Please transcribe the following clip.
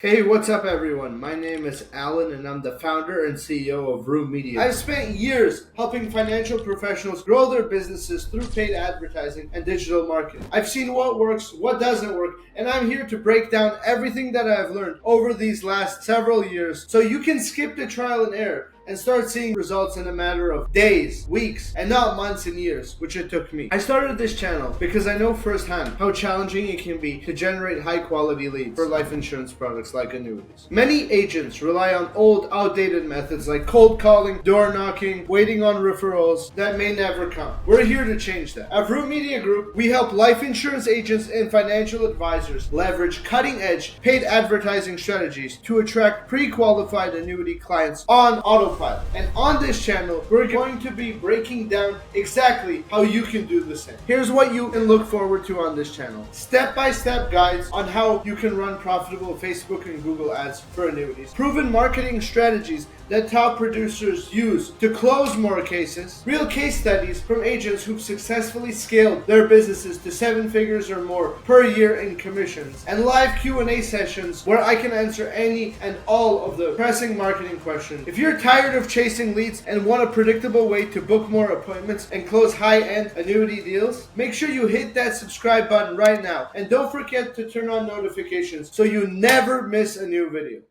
Hey, what's up everyone? My name is Allan and I'm the founder and CEO of Room Media. I've spent years helping financial professionals grow their businesses through paid advertising and digital marketing. I've seen what works, what doesn't work, and I'm here to break down everything that I've learned over these last several years so you can skip the trial and error and start seeing results in a matter of days, weeks, and not months and years, which it took me. I started this channel because I know firsthand how challenging it can be to generate high quality leads for life insurance products like annuities. Many agents rely on old, outdated methods like cold calling, door knocking, waiting on referrals that may never come. We're here to change that. At Root Media Group, we help life insurance agents and financial advisors leverage cutting-edge paid advertising strategies to attract pre-qualified annuity clients on autopilot. And on this channel, we're going to be breaking down exactly how you can do the same. Here's what you can look forward to on this channel. Step-by-step guides on how you can run profitable Facebook and Google ads for annuities. Proven marketing strategies that top producers use to close more cases. Real case studies from agents who've successfully scaled their businesses to 7 figures or more per year in commissions. And live Q&A sessions where I can answer any and all of the pressing marketing questions. If you're tired of chasing leads and want a predictable way to book more appointments and close high-end annuity deals, make sure you hit that subscribe button right now. And don't forget to turn on notifications so you never miss a new video.